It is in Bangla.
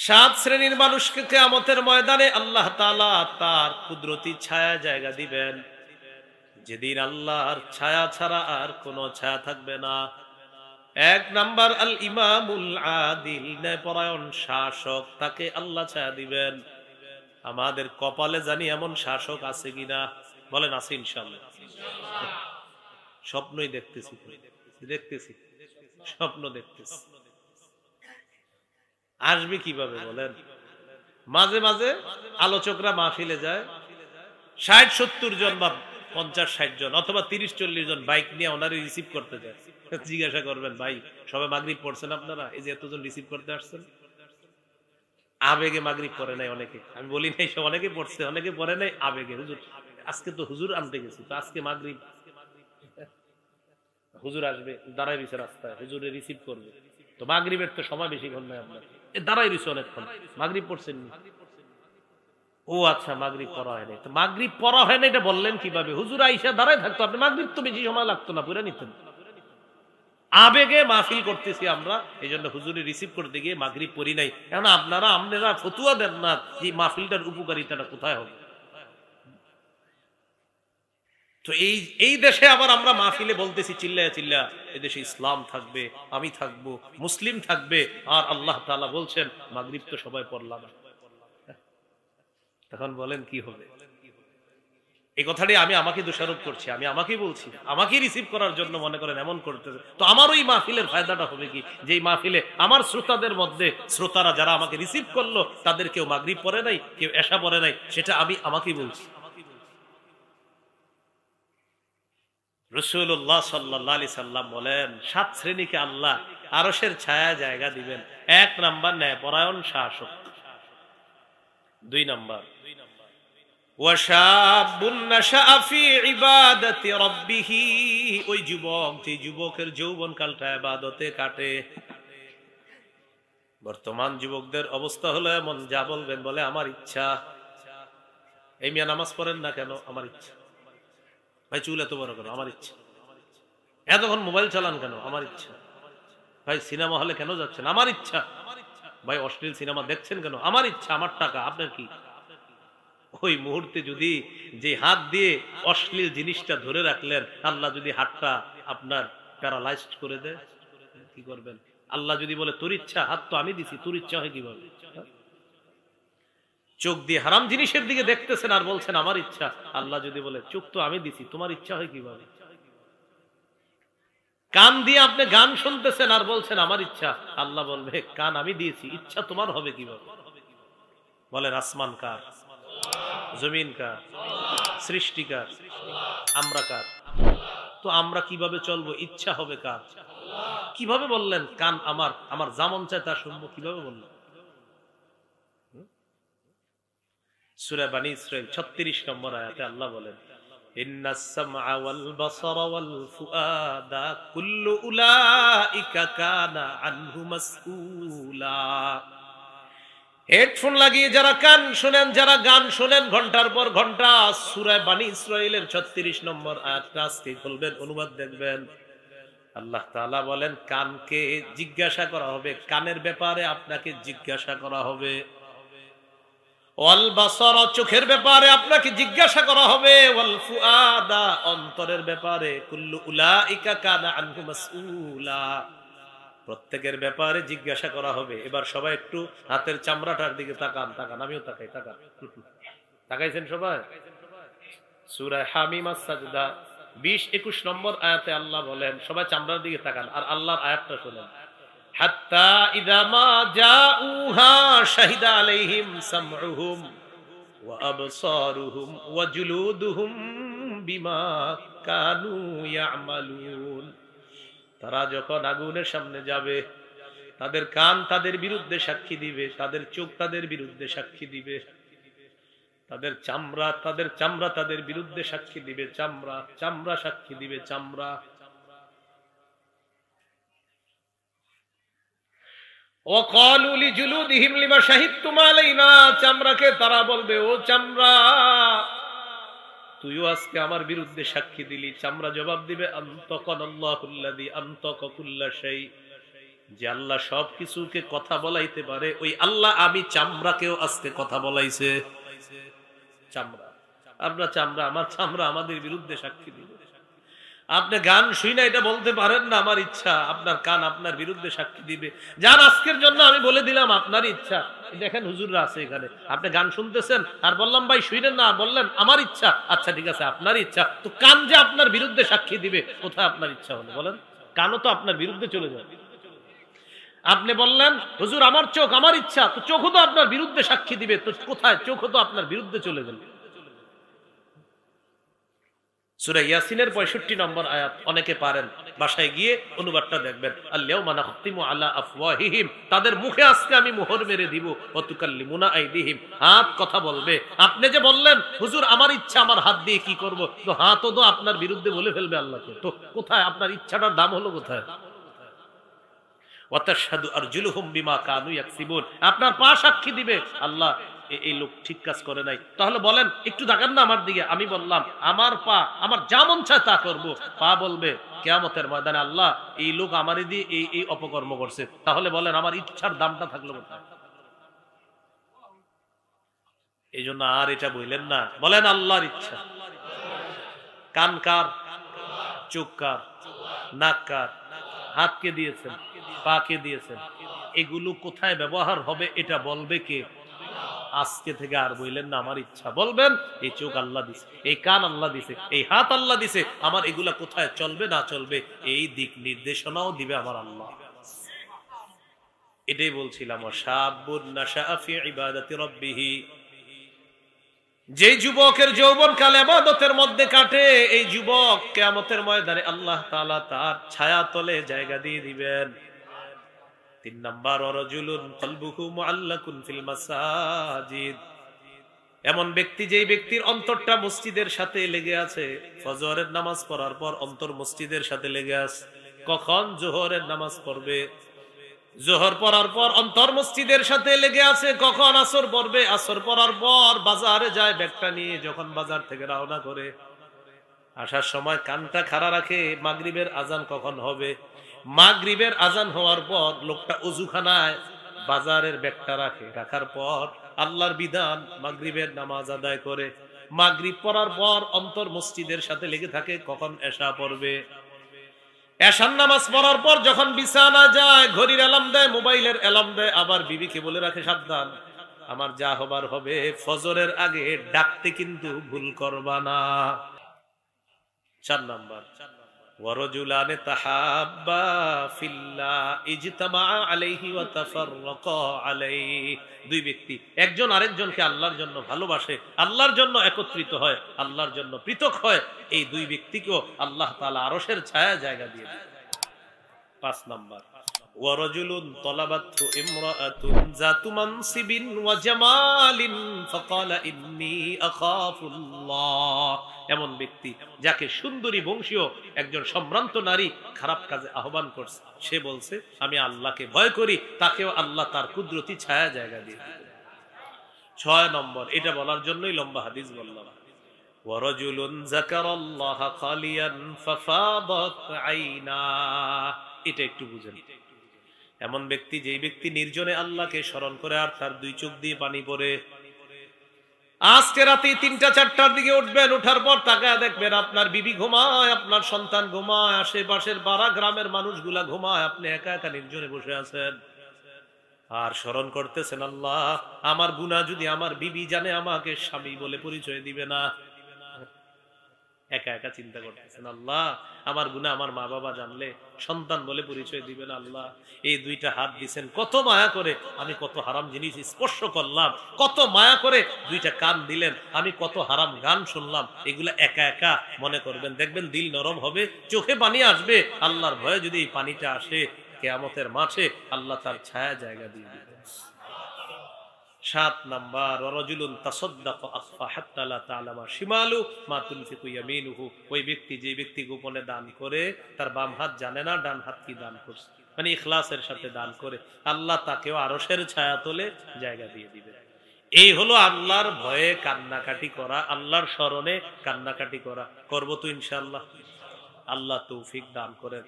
সাত শ্রেণীর মানুষকে কিয়ামতের ময়দানে আল্লাহ তাআলা তার কুদরতি ছায়া জায়গা দিবেন, যেদিন আল্লাহর ছায়া ছাড়া আর কোনো ছায়া থাকবে না। এক নাম্বার আল ইমামুল আদিল, ন্যায়পরায়ণ শাসক, তাকে আল্লাহ ছায়া দিবেন। আমাদের কপালে জানি এমন শাসক আছে কিনা, বলেন আছে ইনশাআল্লাহ। স্বপ্নই দেখতেছি, স্বপ্ন দেখতেছি। আসবে কিভাবে বলেন? মাঝে মাঝে আলোচকরা মাহফিলে যায়, 60-70 জন বা 50-60 জন অথবা 30-40 জন বাইক নিয়ে ওনারে রিসিভ করতে যায়। জিজ্ঞাসা করবেন, ভাই সবে মাগরিব পড়ছেন আপনারা? এই যে এতজন রিসিভ করতে আসছেন, আবেগে মাগরিব পড়ে নাই অনেকে। আমি বলি নাই সব, অনেকে পড়ছে অনেকে পড়ে নাই আবেগে। হুজুর আজকে তো হুজুর আনতে গেছি, তো আজকে মাগরিব হুজুর আসবে, দাঁড়াই রয়েছে রাস্তায়, হুজুরে রিসিভ করবে, তো মাগরিবের তো সময় বেশিক্ষণ নাই আপনার, দাঁড়াই রয়েছে অনেকক্ষণ, মাগরিব পড়ছেন? ও আচ্ছা, মাগরিব পড়া হয় নাই। তো মাগরিব পড়া হয় না এটা বললেন কিভাবে? হুজুর আইসা দাঁড়ায় থাকতো, আপনি মাগরিব তো বেশি সময় লাগতো না, পুরা নিতেন। আবেগে মাহফিল করতেছি আমরা, এই জন্য হুজুরে রিসিভ করতে গিয়ে মাগরিব পড়ি নাই। এখন আপনারা ফতুয়া দেন না যে মাহফিলটার উপকারিতাটা কোথায় হবে? তো এই দেশে আবার আমরা মাহফিলে বলতেছি চিল্লায়া চিল্লা, এদেশে ইসলাম থাকবে, আমি থাকবো, মুসলিম থাকবে, আর আল্লাহ তাআলা বলছেন মাগরিব তো সবাই পড়লাম। তখন বলেন কি হবে? এই কথাটি আমি আমাকে দোষারোপ করছি, আমি আমাকেই বলছি, আমাকে রিসিভ করার জন্য মনে করেন এমন করতেছে। তো আমার ওই মাহফিলের ফায়দাটা হবে কি, যে মাহফিলে আমার শ্রোতাদের মধ্যে শ্রোতারা যারা আমাকে রিসিভ করলো তাদের কেউ মাগরিব পড়ে নাই, কেউ এশা পড়ে নাই, সেটা আমি আমাকেই বলছি। রাসূলুল্লাহ সাল্লাল্লাহু আলাইহি সাল্লাম বলেন 7 শ্রেণীকে আল্লাহ আরশের ছায়া জায়গা দিবেন। 1 নাম্বার ন্যায়পরায়ণ শাসক, 2 নাম্বার ওয়াশাবুন নাশাআ ফি ইবাদাতি রাব্বিহ, ওই যুবক যে যুবকের যৌবনকালটা ইবাদতে কাটে। বর্তমান যুবকদের অবস্থা হলো এমন, যা বলবেন বলে আমার ইচ্ছা। এই মিয়া নামাজ পড়েন না কেন? আমার ইচ্ছা। ভাই চুল এত বড় কেন? আমার ইচ্ছা। এতক্ষণ মোবাইল চালান কেন? আমার ইচ্ছা। ভাই সিনেমা হলে কেন যাচ্ছেন? আমার ইচ্ছা। ভাই অশ্লীল সিনেমা দেখছেন কেন? আমার ইচ্ছা। আমার টাকা, আপনার কি? ওই মুহূর্তে যদি যে হাত দিয়ে অশ্লীল জিনিসটা ধরে রাখলেন, আল্লাহ যদি হাতটা আপনার প্যারালাইজড করে দেয়, কি করবেন? আল্লাহ যদি বলে তোর ইচ্ছা, হাত তো আমি দিছি, তোর ইচ্ছা হয় কিভাবে? চোখ দিয়ে হারাম জিনিসের দিকে দেখতেছেন আর বলছেন আমার ইচ্ছা। আল্লাহ যদি বলে চোখ তো আমি দিছি, তোমার ইচ্ছা হয় কিভাবে? কান দিয়ে আপনি গান শুনতেছেন আর বলছেন আমার ইচ্ছা। আল্লাহ বলবে কান আমি দিয়েছি, ইচ্ছা তোমার হবে কিভাবে? বলেন আসমান কার? জমিন কার? সৃষ্টিকার? আমরা কার? তো আমরা কিভাবে চলবো? ইচ্ছা হবে কার? কিভাবে বললেন কান আমার, আমার যেমন চায় তা শুনবো? কিভাবে বললেন? সূরা বনী ইসরাঈল 36 নম্বর আয়াতে আল্লাহ বলেন ইন্নাস সামআ ওয়াল বাসারা ওয়াল ফুআদা কুল্লু উলাইকা কানা আনহু মাসউলা। হেডফোন লাগিয়ে যারা কান শুনেন, যারা গান শুনেন ঘন্টার পর ঘন্টা, সূরা বনী ইসরাঈলের 36 নম্বর আয়াতটা আজকে খুলবেন, অনুবাদ দেখবেন। আল্লাহ তাআলা বলেন কানকে জিজ্ঞাসা করা হবে, কানের ব্যাপারে আপনাকে জিজ্ঞাসা করা হবে। ওয়াল বাসারা, চোখের ব্যাপারে আপনাকে জিজ্ঞাসা করা হবে। ওয়াল ফুআদা, অন্তরের ব্যাপারে। কুল্লু উলাইকা কানা আনহু মাসউলা, প্রত্যেকের ব্যাপারে জিজ্ঞাসা করা হবে। এবার সবাই একটু হাতের চামড়াটার দিকে তাকান, তাকান, আমিও তাকাই, তাকান। তাকাইছেন সবাই? সূরা হামিম আস-সাজদা 20-21 নম্বর আয়াতে আল্লাহ বলেন, সবাই চামড়ার দিকে তাকান আর আল্লাহর আয়াতটা শুনেন। হাত্তা ইযা মা জাউহা শাহিদা আলাইহিম সামউহুম ওয়া আবসারুহুম ওয়া জুলুদুহুম বিমা কানু ইয়ামালুন। তারা যখন আগুনের সামনে যাবে, তাদের কান তাদের বিরুদ্ধে সাক্ষী দিবে, তাদের চোখ তাদের বিরুদ্ধে সাক্ষী দিবে, তাদের চামড়া তাদের বিরুদ্ধে সাক্ষী দিবে, চামড়া সাক্ষী দিবে, চামড়া। وقالوا لجلودهم لما شهدتم علينا, চামড়াকে তারা বলবে ও চামড়া তুইও আজকে আমার বিরুদ্ধে সাক্ষী দিলি। চামড়া জবাব দিবে আনতাকানাল্লাহুল্লাযী আনতাকা কুল্লা শাই, যে আল্লাহ সবকিছুকে কথা বলাইতে পারে, ওই আল্লাহ আমি চামড়াকেও আজকে কথা বলাইছে। চামড়া, আমরা চামড়া, আমার চামড়া আমাদের বিরুদ্ধে সাক্ষী দিবে। আপনি গান শুই না এটা বলতে পারেন না আমার ইচ্ছা, আপনার কান আপনার বিরুদ্ধে সাক্ষী দিবে। যার আজকের জন্য আমি বলে দিলাম আপনার ইচ্ছা। দেখেন হুজুররা আছে এখানে, আপনি গান শুনতেছেন আর বললাম ভাই শুইলেন না, বললেন আমার ইচ্ছা। আচ্ছা ঠিক আছে, আপনার ইচ্ছা, তো কান যে আপনার বিরুদ্ধে সাক্ষী দিবে, কোথায় আপনার ইচ্ছা হলো বলেন? কানও তো আপনার বিরুদ্ধে চলে যায়। আপনি বললেন হুজুর আমার চোখ, আমার ইচ্ছা, তো চোখও তো আপনার বিরুদ্ধে সাক্ষী দিবে, তো কোথায়? চোখও তো আপনার বিরুদ্ধে চলে গেল। সূরা ইয়াসিনের 65 নম্বর আয়াত অনেকে পারেন, বাসায় গিয়ে অনুবাদটা দেখবেন। আল-ইয়াউমা নাখতিমু আলা আফওয়াহিহিম, তাদের মুখে আজকে আমি মোহর মেরে দিব। ওয়া তুকাল্লিমুনা আইদিহিম, হাত কথা বলবে। আপনি যে বললেন হুজুর আমার ইচ্ছা, আমার হাত দিয়ে কি করব, তো হাতও তো আপনার বিরুদ্ধে বলে ফেলবে আল্লাহকে। তো কোথায় আপনার ইচ্ছাটার দাম হলো কোথায়? ওয়া তাশহাদু আরজুলুহুম বিমা কানু ইয়াকসিবুন, আপনার পা সাক্ষী দিবে আল্লাহ এই লোক ঠিক কাজ করে নাই। তাহলে বলেন একটু তাকান না আমার দিকে, আমি বললাম আমার পা আমার যা মন চায় তা করবো। পা বলবে কিয়ামতের ময়দানে আল্লাহ এই লোক আমারই দিয়ে এই অপকর্ম করছে। তাহলে বলেন আমার ইচ্ছার দামটা থাকলো কোথায়? এই জন্য আর এটা বললেন না, বলেন আল্লাহর ইচ্ছা। কান কার? চোখ কার? নাক কার? হাতকে দিয়েছেন, পাকে দিয়েছেন, এগুলো কোথায় ব্যবহার হবে এটা বলবে কে? আজকে থেকে আর বললেন না আমার ইচ্ছা, বলবেন এই চোখ আল্লাহ দিছে, এই কান আল্লাহ দিছে, এই হাত আল্লাহ দিছে, আমার এগুলা কোথায় চলবে না চলবে এই দিক নির্দেশনাও দিবে আমার আল্লাহ। এটাই বলছিলাম, শাবুন নাশাআ ফি ইবাদাতি রাব্বিহি, যে যুবকের যৌবনকাল ইবাদতের মধ্যে কাটে, এই যুবক কিয়ামতের ময়দানে আল্লাহ তাআলা তার ছায়া তলে জায়গা দিয়ে দিবেন। 3 নাম্বার, ওয়ারাজুলুন কলবুহু মুআল্লাকুন ফিল মাসাজিদ, এমন ব্যক্তি যেই ব্যক্তির অন্তরটা মসজিদের সাথে লেগে আছে। ফজরের নামাজ পড়ার পর অন্তর মসজিদের সাথে লেগে আছে। কখন? যোহরের নামাজ পড়বে, যোহর পড়ার পর অন্তর মসজিদের সাথে লেগে আছে। কখন? আসর পড়বে, আসর পড়ার পর বাজারে যায় ব্যাগটা নিয়ে, যখন বাজার থেকে রওনা করে আসার সময় কানটা খাড়া রাখে মাগরিবের আজান কখন হবে। মাগরিবের আজান হওয়ার পর লোকটা ওযুখানায় বাজারের ব্যাগটা রাখে, রাখার পর আল্লাহর বিধান মাগরিবের নামাজ আদায় করে। মাগরিব পড়ার পর অন্তর মসজিদের সাথে লেগে থাকে, কখন এশা পড়বে। এশার নামাজ পড়ার পর যখন বিছানা যায়, ঘড়ির অ্যালার্ম দেয়, মোবাইলের অ্যালার্ম দেয়, আবার বিবিকে বলে রাখে সাবধান আমার যা হবার হবে ফজরের আগে ডাকতে কিন্তু ভুল করবা না। 4 নাম্বার, ওয়ারাজুলানে তাহাব্বা ফিল্লাহ ইজতামা আলাইহি ওয়া তাফাররাকা আলাইহি, দুই ব্যক্তি একজন আরেকজনকে আল্লাহর জন্য ভালোবাসে, আল্লাহর জন্য একত্রিত হয়, আল্লাহর জন্য পৃথক হয়, এই দুই ব্যক্তিকেও আল্লাহ তাআলা আরশের ছায়া জায়গা দিয়ে দেন। 5 নাম্বার, ওয়ারাজুলুন তলাবাতহু ইমরাআতুন যাতু মানসিবিন ওয়া জামালিন ফাকালা ইন্নী আখাফুল্লাহ, এমন ব্যক্তি যাকে সুন্দরী বংশীয় একজন সম্ভ্রান্ত নারী খারাপ কাজে আহ্বান করছে, সে বলছে আমি আল্লাহকে ভয় করি, তাকেও আল্লাহ তার কুদরতি ছায়া জায়গা দিয়ে দিবেন। 6 নম্বর, এটা বলার জন্যই লম্বা হাদিস বললাম, ওয়ারাজুলুন যাকারাল্লাহা খালিয়ান ফাফাদাত আইনা, এটা একটু বুঝেন। এমন ব্যক্তি যেই ব্যক্তি নির্জনে আল্লাহকে স্মরণ করে আর তার দুই চোখ দিয়ে পানি পড়ে। আজকে রাতে 3টা-4টার দিকে উঠবেন, উঠার পর তাকায় দেখবেন আপনার বিবি ঘুমায়, আপনার সন্তান ঘুমায়, আশেপাশের পাড়া গ্রামের মানুষগুলা ঘুমায়, আপনি একা একা নির্জনে বসে আছেন আর স্মরণ করতেছেন আল্লাহ আমার গুনাহ যদি আমার বিবি জানে আমাকে স্বামী বলে পরিচয় দিবে না। একা একা চিন্তা করতেছেন আল্লাহ আমার গুনাহ আমার মা বাবা জানলে সন্তান বলে পরিচয় দিবে না। আল্লাহ এই 2টা হাত দিছেন কত মায়া করে, আমি কত হারাম জিনিস স্পর্শ করলাম, কত মায়া করে 2টা কান দিলেন, আমি কত হারাম গান শুনলাম, এগুলা একা একা মনে করবেন, দেখবেন দিল নরম হবে, চোখে পানি আসবে। আল্লাহর ভয়ে যদি এই পানিটা আসে কিয়ামতের মাঠে আল্লাহ তার ছায়া জায়গা দিয়ে দিবেন। 7 নাম্বার, ওয়ারাজুলুন তাসাদদাকা আখফা হাত্তা লা তা'লামা শিমালু মা তুনফিকু ইয়ামিনুহু, ওই ব্যক্তি যে ব্যক্তি গোপনে দান করে তার বাম হাত জানে না ডান হাত কি দান করছে, মানে ইখলাসের সাথে দান করে, আল্লাহ তাকেও আরশের ছায়া তলে জায়গা দিয়ে দিবেন। এই হলো আল্লাহর ভয়ে কান্নাকাটি করা, আল্লাহর স্মরণে কান্নাকাটি করা। করব তো ইনশাআল্লাহ, আল্লাহ তৌফিক দান করেন।